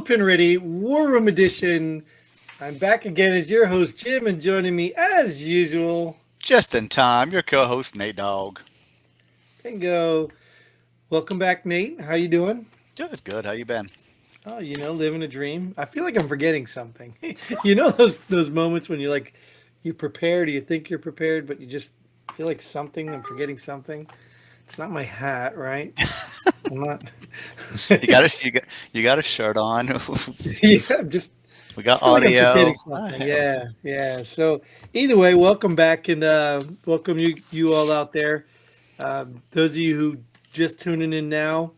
Bullpen Ready, War Room Edition. I'm back again as your host, Jim, and joining me as usual, Just in time, your co-host Nate Dogg. Bingo. Welcome back, Nate. How you doing? Good, good. How you been? Oh, living a dream. I feel like I'm forgetting something. those moments when you're prepared, or you think you're prepared, but you just feel like something. I'm forgetting something. It's not my hat, right? I'm not. You got a you got a shirt on. Yeah, I'm just We got just feel like I'm audio. forgetting something. Yeah, yeah. So either way, welcome back and welcome you all out there. Those of you who just tuning in now,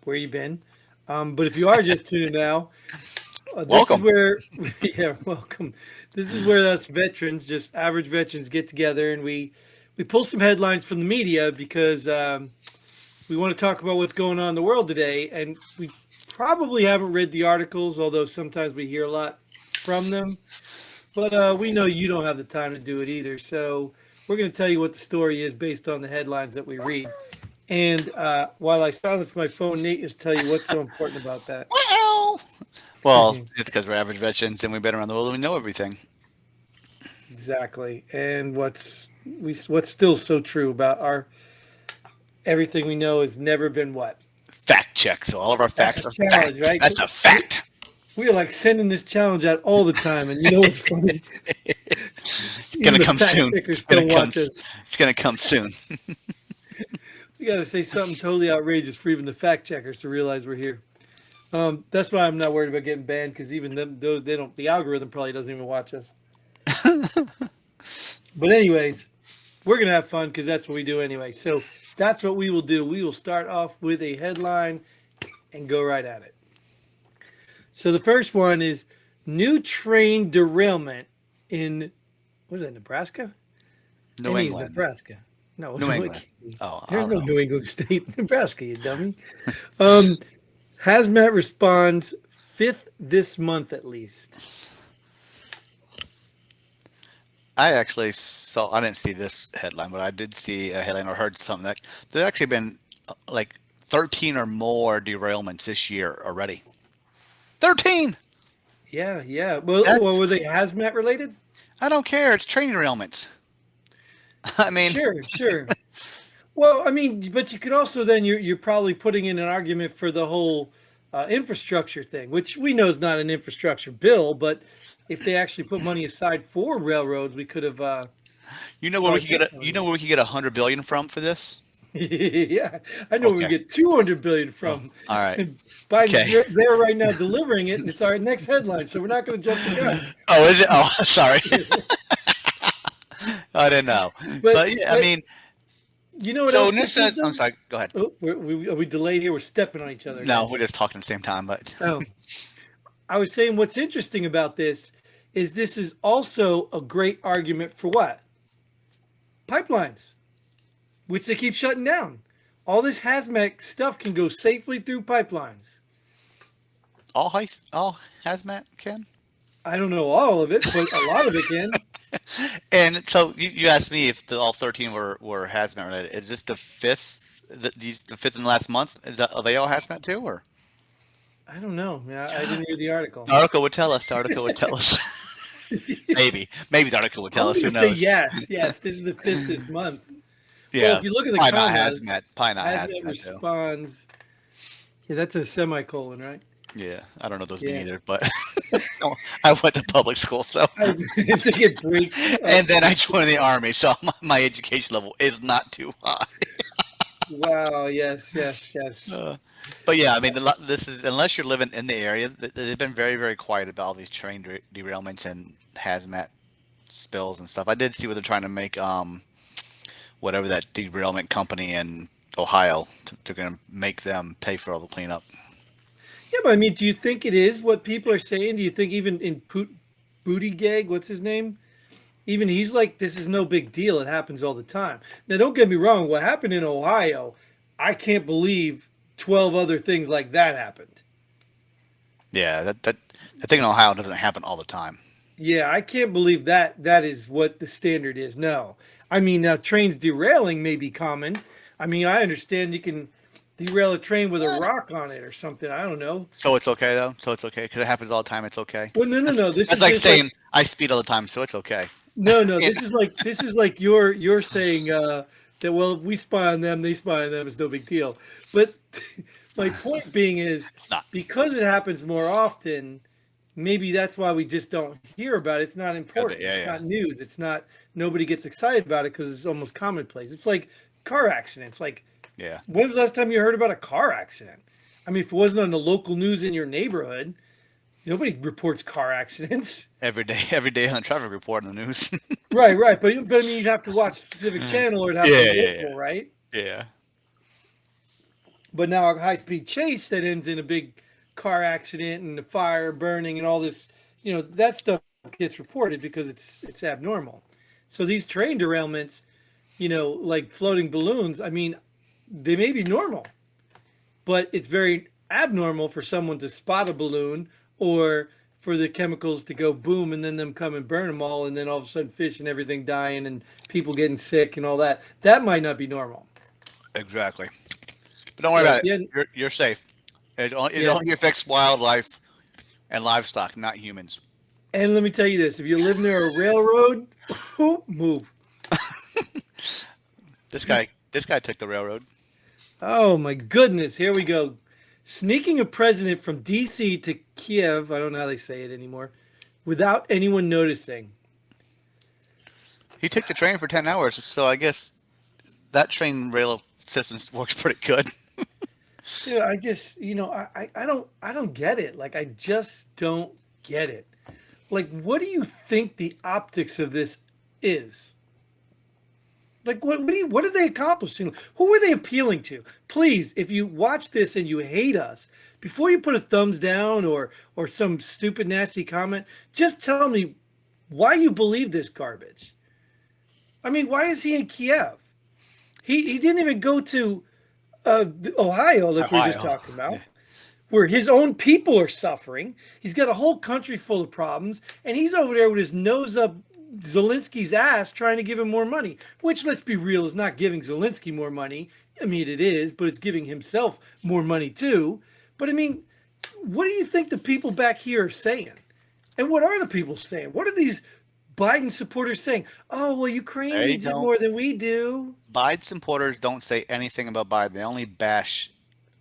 where you been? But if you are just tuning now, this is Welcome. where yeah, welcome. This is where us veterans, just average veterans, get together and we pull some headlines from the media because we want to talk about what's going on in the world today, and we probably haven't read the articles, although sometimes we hear a lot from them. But we know you don't have the time to do it either, so we're going to tell you what the story is based on the headlines that we read. And while I silence my phone, Nate, just tell you what's so important about that. Well, well, it's because we're average veterans and we've been around the world and we know everything. Exactly, and what's still so true about our everything we know has never been what. Fact check. So all of our That's facts a are challenge, facts. right? That's a fact. We are like sending this challenge out all the time, and you know what's funny? It's Even gonna the come fact soon. checkers still watch us. It's gonna come soon. We got to say something totally outrageous for even the fact checkers to realize we're here. That's why I'm not worried about getting banned because even them, they don't. The algorithm probably doesn't even watch us. But anyways, we're gonna have fun because that's what we do anyway. So that's what we will do. We will start off with a headline and go right at it. So the first one is new train derailment in was that Nebraska? New Any is England. Nebraska. No, New no, it England. can't be. Oh, I There's don't no know. New England state, Nebraska, you dummy. Um, Hazmat responds fifth this month at least. I actually saw. I didn't see this headline, but I did see a headline or heard something that there's actually been like 13 or more derailments this year already. 13. Yeah, yeah. Well, That's were they hazmat related? I don't care. It's train derailments. I mean, Sure, sure. Well, I mean, but you could also then you're probably putting in an argument for the whole infrastructure thing, which we know is not an infrastructure bill, but if they actually put money aside for railroads, we could have you know where we probably could get put a, some you in know there. where we could get 100 billion from for this. Yeah, I know we Okay. get 200 billion Oh, from. all right. Biden's Okay. there right now delivering it, and it's our next headline, so we're not going to jump the gun. Oh, is it? Oh, sorry. I didn't know. But But yeah, I but mean, you know what so else this this is said, I'm though? sorry. Go ahead. Oh, are we delayed here? We're stepping on each other No, again. we're just talking at the same time. But Oh, I was saying what's interesting about this is also a great argument for what? Pipelines, which they keep shutting down. All this hazmat stuff can go safely through pipelines. all hazmat can. I don't know all of it, but a lot of it can. And so you asked me if all 13 were hazmat related. Is this the fifth? The fifth in the last month? Are they all hazmat too, or I don't know. Yeah, I didn't read the article. the article would tell us? The article would tell us. Maybe the article would I'm tell us. going to Who say knows? yes. Yes, this is the fifth this month. Well, Yeah, if you look at the probably not commas, hazmat. Probably not hazmat hazmat though. responds. Yeah, that's a semicolon, right? Yeah, I don't know those mean Yeah. either, but I went to public school, so I think it breaks up. and then I joined the army, so my education level is not too high. Wow. Yes. Yes. Yes. Uh, but yeah, I mean, this is unless you're living in the area, they've been very, very quiet about all these train derailments and hazmat spills and stuff. I did see what they're trying to make, whatever that derailment company in Ohio, they're going to make them pay for all the cleanup. Yeah, but I mean, do you think it is what people are saying? Do you think even in Booty Gag, what's his name? Even he's like, this is no big deal. It happens all the time. Now, don't get me wrong. What happened in Ohio, I can't believe 12 other things like that happened. Yeah, that thing in Ohio doesn't happen all the time. Yeah, I can't believe that is what the standard is. No. I mean, now trains derailing may be common. I mean, I understand you can derail a train with a rock on it or something. I don't know. So it's okay though. So it's okay because it happens all the time. It's okay. Well, no. This That's is like just like saying I speed all the time, so it's okay. no. You This is like you're saying that well, if we spy on them, they spy on them. It's no big deal. But my point being is It's not. because it happens more often, maybe that's why we just don't hear about it. It's not important. Yeah, It's yeah. not news. It's not nobody gets excited about it because it's almost commonplace. It's like car accidents. Like Yeah. when was the last time you heard about a car accident? I mean, if it wasn't on the local news in your neighborhood, nobody reports car accidents. Every day on the traffic report in the news. Right. But I mean, you'd have to watch a specific channel or it'd have to be local, right? Yeah. But now a high-speed chase that ends in a big car accident and a fire burning and all this, that stuff gets reported because it's abnormal. So these train derailments, like floating balloons, I mean, they may be normal, but it's very abnormal for someone to spot a balloon or for the chemicals to go boom and then them come and burn them all and then all of a sudden fish and everything dying and people getting sick and all that. That might not be normal. Exactly. But don't worry about it. You're safe. It only affects wildlife and livestock, not humans. And let me tell you this: if you live near a railroad, move. This guy took the railroad. Oh my goodness! Here we go. Sneaking a president from D.C. to Kyiv. I don't know how they say it anymore, without anyone noticing. He took the train for 10 hours, so I guess that train rail system works pretty good. Yeah, I just, I don't get it. Like, I just don't get it. Like, what do you think the optics of this is? Like, what are they accomplishing? Who are they appealing to? Please, if you watch this and you hate us, before you put a thumbs down or some stupid, nasty comment, just tell me why you believe this garbage. I mean, why is he in Kiev? He didn't even go to Ohio, like we were just talking about, where his own people are suffering. He's got a whole country full of problems, and he's over there with his nose up Zelensky's ass trying to give him more money, which, let's be real, is not giving Zelensky more money. I mean, it is, but it's giving himself more money too. But I mean, what do you think the people back here are saying? And what are the people saying? What are these Biden supporters saying? Oh, well, Ukraine needs it more than we do. Biden supporters don't say anything about Biden. They only bash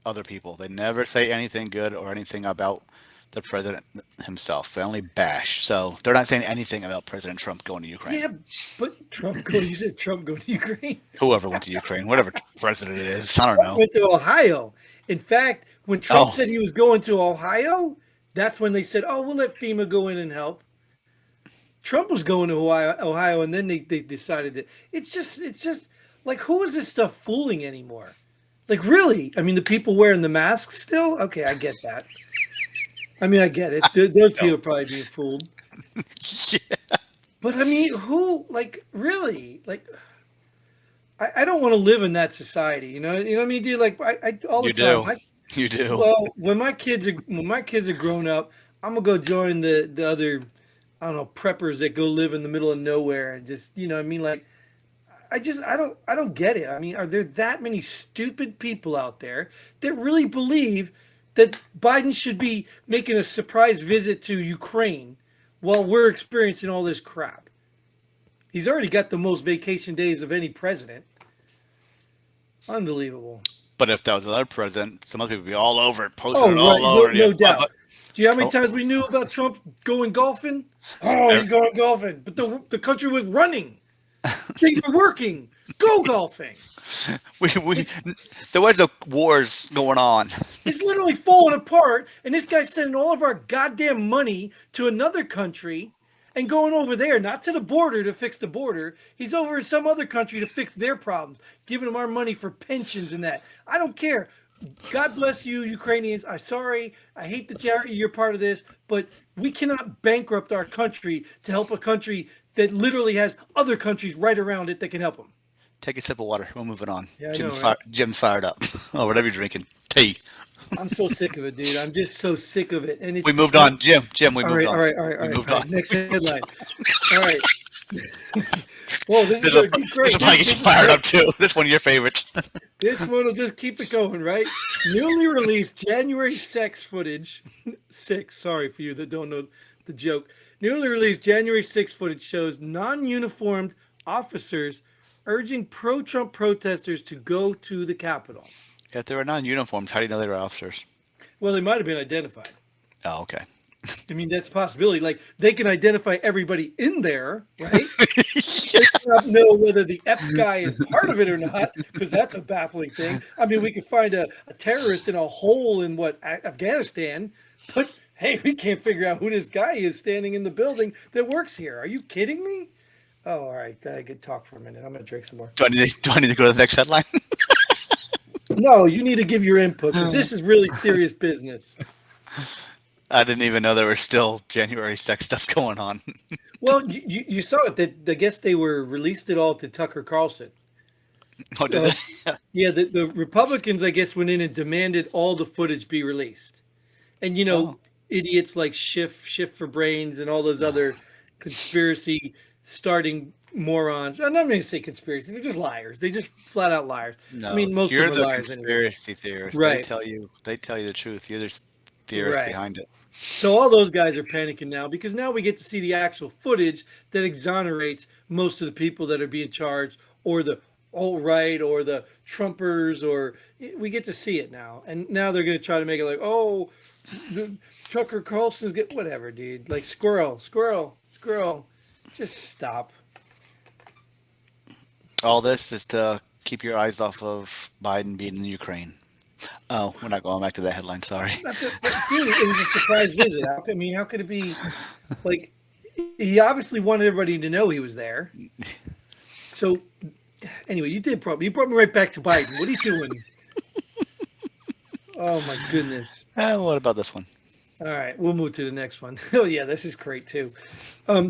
other people. They never say anything good or anything about the president himself. They only bash. So they're not saying anything about President Trump going to Ukraine. Yeah, but you said Trump going to Ukraine. Whoever went to Ukraine, whatever president it is, I don't know. Went to Ohio. In fact, when Trump said he was going to Ohio, that's when they said, oh, we'll let FEMA go in and help. Trump was going to Ohio, and then they decided that it's just like, who is this stuff fooling anymore? Like, really? I mean, the people wearing the masks still? Okay, I get that. I mean, I get it. Those people are probably being fooled. Yeah. But I mean, who, like, really? Like, I don't want to live in that society. You know what I mean, dude? Like, I all the time. You do. Well, when my kids are grown up, I'm gonna go join the other, I don't know, preppers that go live in the middle of nowhere and just, you know what I mean? Like, I don't get it. I mean, are there that many stupid people out there that really believe that Biden should be making a surprise visit to Ukraine while we're experiencing all this crap? He's already got the most vacation days of any president. Unbelievable. But if that was another president, some other people would be all over it, posting it all over. No doubt. Do you know how many times we knew about Trump going golfing? Oh, he's going golfing. But the country was running. Things were working. Go golfing. There was no wars going on. It's literally falling apart, and this guy's sending all of our goddamn money to another country and going over there, not to the border to fix the border. He's over in some other country to fix their problems, giving them our money for pensions and that. I don't care. God bless you, Ukrainians. I'm sorry. I hate that you're part of this, but we cannot bankrupt our country to help a country that literally has other countries right around it that can help them. Take a sip of water. We're moving on. Yeah, Jim's fired up. Oh, whatever you're drinking. Tea. I'm so sick of it, dude. I'm just so sick of it. And we moved on, Jim. We moved on. All right. Moved on. Next headline. All right. Whoa, this is This will, going to keep this great. will probably get you fired up too. This one of your favorites. This one will just keep it going, right? Newly released January sex footage. Sorry for you that don't know the joke. Newly released January 6 footage shows non-uniformed officers urging pro-Trump protesters to go to the Capitol. If they were non-uniformed, how do you know they were officers? Well, they might have been identified. Oh, okay. I mean, that's a possibility. Like, they can identify everybody in there, right? They don't know whether the Epps guy is part of it or not, because that's a baffling thing. I mean, we could find a terrorist in a hole in Afghanistan, but hey, we can't figure out who this guy is standing in the building that works here. Are you kidding me? Oh, all right. I could talk for a minute. I'm going to drink some more. Do I need to go to the next headline? No, you need to give your input because this is really serious business. I didn't even know there was still January sex stuff going on. Well, you saw it. That I guess they released it all to Tucker Carlson. Oh, did they? Yeah, the Republicans, I guess, went in and demanded all the footage be released. And, idiots like Shift for Brains and all those other conspiracy starting morons. I'm not going to say conspiracy. They're just liars. They just flat out liars. No, I mean, most you're of them are the liars conspiracy theorist. Right. They tell you the truth. You're the theorist behind it. So all those guys are panicking now because now we get to see the actual footage that exonerates most of the people that are being charged, or the alt-right, or the Trumpers, or we get to see it now. And now they're going to try to make it like, oh, the Tucker Carlson's whatever, dude. Like squirrel. Just stop. All this is to keep your eyes off of Biden beating Ukraine. Oh, we're not going back to that headline. Sorry. Dude, it was a surprise visit. How could it be? Like, he obviously wanted everybody to know he was there. So, anyway, you brought me right back to Biden. What are you doing? Oh my goodness. What about this one? All right, we'll move to the next one. Oh yeah, this is great too.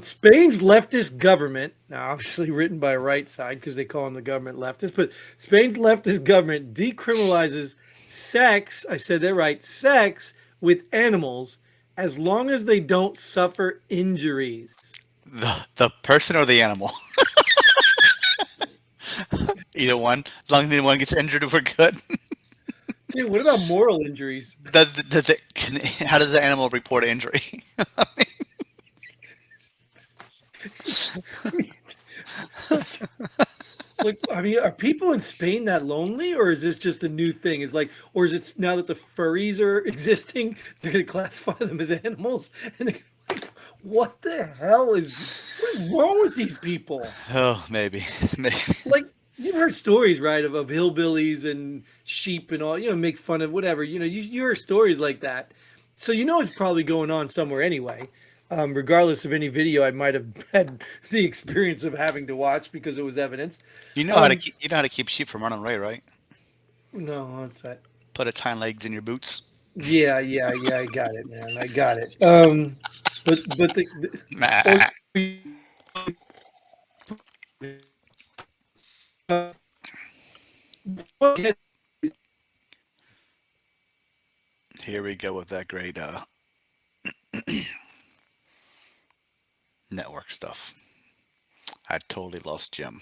Spain's leftist government, now obviously written by right side because they call them the government leftist, but Spain's leftist government decriminalizes sex, I said that right, sex with animals as long as they don't suffer injuries. The person or the animal? Either one. As long as neither one gets injured, we're good. Dude, what about moral injuries? How does the animal report an injury? Are people in Spain that lonely, or is this just a new thing? Or is it now that the furries are existing, they're going to classify them as animals? And what the hell is wrong with these people? Oh, maybe. Like, you've heard stories, right, of hillbillies and sheep and all, make fun of whatever. You hear stories like that. So it's probably going on somewhere anyway. Regardless of any video I might have had the experience of having to watch because it was evidence. You know how to keep sheep from running away, right? No, what's that? Put its hind legs in your boots. Yeah, I got it, man. I got it. Here we go with that great network stuff. I totally lost Jim.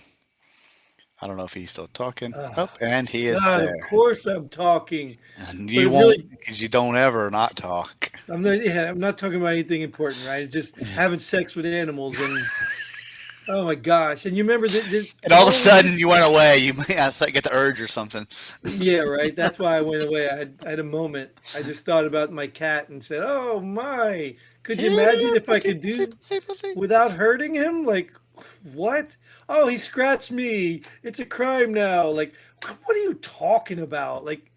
I don't know if he's still talking. And he is there. Of course I'm talking. And you won't, because you don't ever not talk. I'm not talking about anything important, right? It's just having sex with animals and oh my gosh! And you remember this? And all of a sudden you went away. You might get the urge or something. Yeah, right. That's why I went away. I had a moment. I just thought about my cat and said, "Oh my! Could you imagine if I could do without hurting him? Like, what? Oh, he scratched me. It's a crime now. Like, what are you talking about? Like,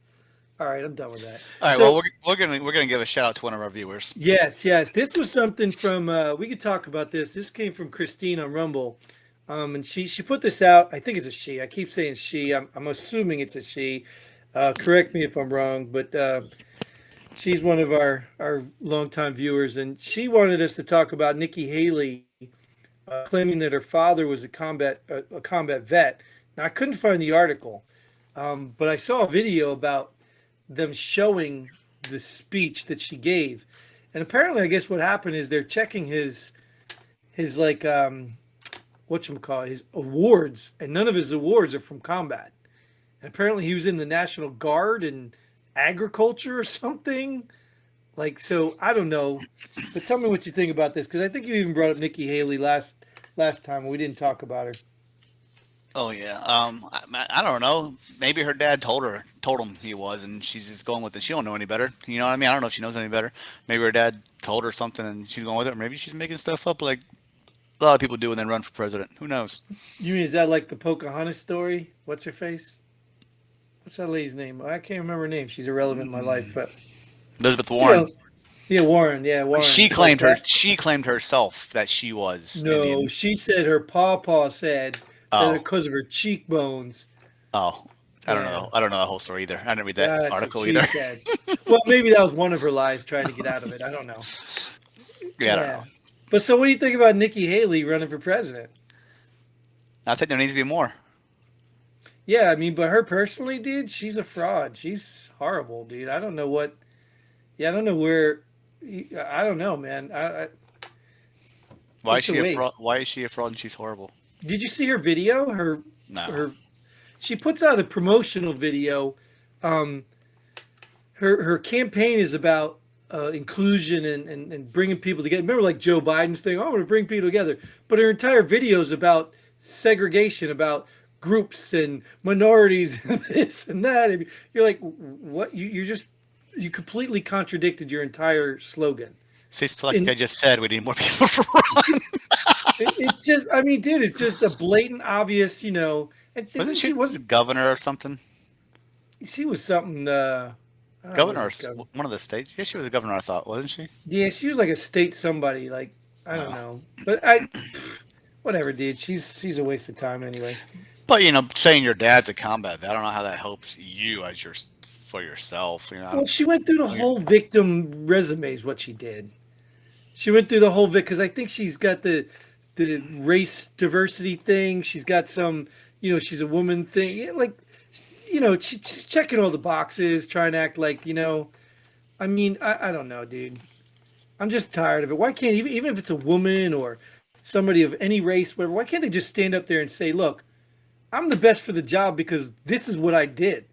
all right, I'm done with that. All right, well, we're gonna give a shout out to one of our viewers. Yes. This was something from. We could talk about this. This came from Christine on Rumble, and she put this out. I think it's a she. I keep saying she. I'm assuming it's a she. Correct me if I'm wrong, but she's one of our longtime viewers, and she wanted us to talk about Nikki Haley claiming that her father was a combat vet. Now I couldn't find the article, but I saw a video about them showing the speech that she gave, and apparently I guess what happened is they're checking his like whatchamacallit, his awards, and none of his awards are from combat. And apparently he was in the National Guard and agriculture or something. Like, so I don't know, but tell me what you think about this because I think you even brought up Nikki Haley last time when we didn't talk about her. Oh yeah. I don't know. Maybe her dad told him he was, and she's just going with it. She don't know any better. You know what I mean? I don't know if she knows any better. Maybe her dad told her something, and she's going with it. Or maybe she's making stuff up like a lot of people do when they run for president. Who knows? You mean is that like the Pocahontas story? What's her face? What's that lady's name? I can't remember her name. She's irrelevant in my life, but Elizabeth you know, Warren. yeah, Warren. Yeah, Warren. She Like claimed her. that. She claimed herself that she was No, Indian. she said her pawpaw said that Oh, because of her cheekbones. oh. I don't Yeah, know. I don't know the whole story either. I didn't read that that's what article either. she said. Well, maybe that was one of her lies trying to get out of it. I don't know. Yeah, I don't know. Yeah. But so what do you think about Nikki Haley running for president? I think there needs to be more. Yeah, I mean, but her personally, dude, she's a fraud. She's horrible, dude. I don't know what. Yeah, I don't know where. I don't know, man. Why is It's a she a fraud? waste. Why is she a fraud and she's horrible? Did you see her video? No. Her. She puts out a promotional video. Um, her campaign is about inclusion and bringing people together. Remember, like Joe Biden's thing, oh, I'm going to bring people together. But her entire video is about segregation, about groups and minorities and this and that. And you're like, what? You completely contradicted your entire slogan. See, it's like And I just said, we need more people to run. it's just, I mean, dude, it's just a blatant, obvious, And Wasn't she she wasn't. governor or something? She was something. Governor, Was it one of the states. Yeah, she was a governor. I thought, wasn't she? Yeah, she was like a state somebody. Like I don't No. know, but whatever, dude. She's a waste of time anyway. But saying your dad's a combat vet, I don't know how that helps you as for yourself. I Well, don't. she went through the whole victim resume. Is what she did. She went through the whole because I think she's got the race diversity thing. She's got some, she's a woman thing. Yeah, like, she's checking all the boxes, trying to act like, I mean, I don't know, dude. I'm just tired of it. Why can't even if it's a woman or somebody of any race, whatever, why can't they just stand up there and say, look, I'm the best for the job because this is what I did.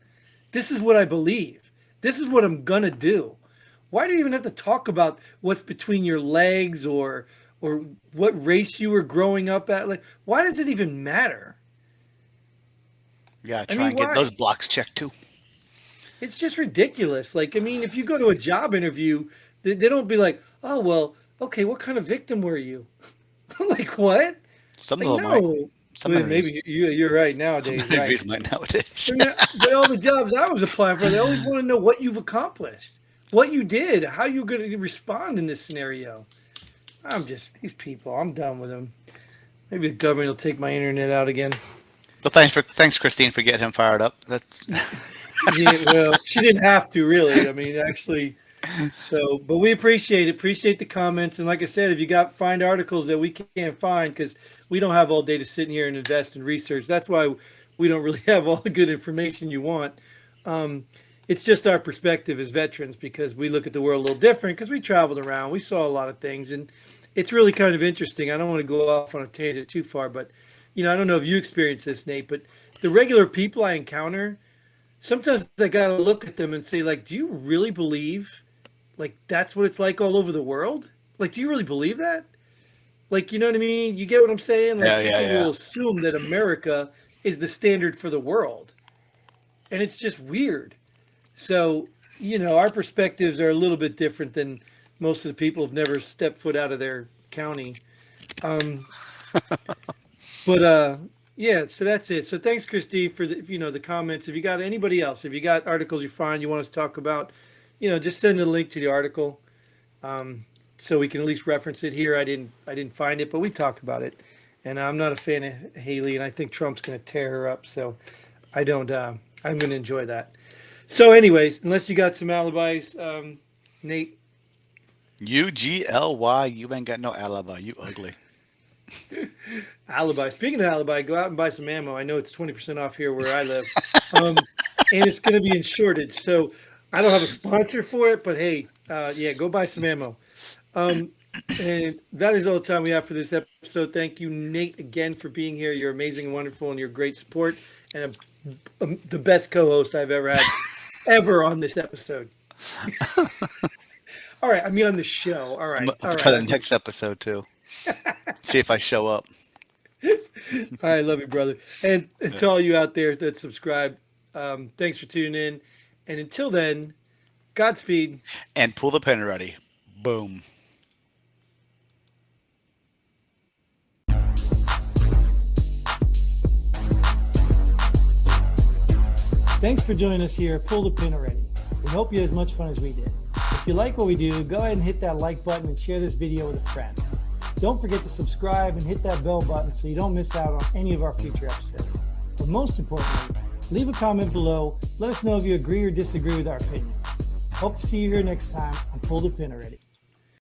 This is what I believe. This is what I'm gonna do. Why do you even have to talk about what's between your legs or what race you were growing up at? Like, why does it even matter? Yeah, I try mean, and get why? those blocks checked too. It's just ridiculous. Like, I mean, if you go to a job interview, they don't be like, oh, well, okay, what kind of victim were you? Like, what? Some Like, of them might. no. Some Well, interviews. maybe you're right Some nowadays, right? interviews might nowadays. But all the jobs I was applying for, they always want to know what you've accomplished, what you did, how you're going to respond in this scenario. These people, I'm done with them. Maybe the government will take my internet out again. Well, thanks, Christine, for getting him fired up. That's Yeah, well, she didn't have to really. I mean, actually, so, but we appreciate the comments. And like I said, if you find articles that we can't find, because we don't have all day to sit in here and invest in research. That's why we don't really have all the good information you want. Um, it's just our perspective as veterans because we look at the world a little different because we traveled around, we saw a lot of things, and it's really kind of interesting. I don't want to go off on a tangent too far, but I don't know if you experienced this, Nate, but the regular people I encounter, sometimes I gotta look at them and say, like, do you really believe like that's what it's like all over the world? Like, do you really believe that? Like, you know what I mean? You get what I'm saying? Like, yeah, yeah, people will yeah. assume that America is the standard for the world. And it's just weird. So, our perspectives are a little bit different than most of the people who've never stepped foot out of their county. Um, but yeah, so that's it. So thanks, Christy, for the comments. If you got anybody else, if you got articles you find you want us to talk about, just send a link to the article, so we can at least reference it here. I didn't find it, but we talked about it, and I'm not a fan of Haley, and I think Trump's going to tear her up. So I don't. I'm going to enjoy that. So, anyways, unless you got some alibis, Nate. UGLY. You ain't got no alibi. You ugly. Alibi. Speaking of alibi, go out and buy some ammo. I know it's 20% off here where I live, and it's going to be in shortage. So I don't have a sponsor for it, but hey, yeah, go buy some ammo. And that is all the time we have for this episode. Thank you, Nate, again for being here. You're amazing and wonderful, and you're great support, and the best co-host I've ever had ever on this episode. All right, I mean on the show. All right, I'll all try right. the next episode too. See if I show up. All right, love you, brother. And to all you out there that subscribe, thanks for tuning in. And until then, Godspeed. And pull the pin ready. Boom. Thanks for joining us here at Pull the Pin Already. We hope you had as much fun as we did. If you like what we do, go ahead and hit that like button and share this video with a friend. Don't forget to subscribe and hit that bell button so you don't miss out on any of our future episodes. But most importantly, leave a comment below. Let us know if you agree or disagree with our opinions. Hope to see you here next time on Pull the Pin Already.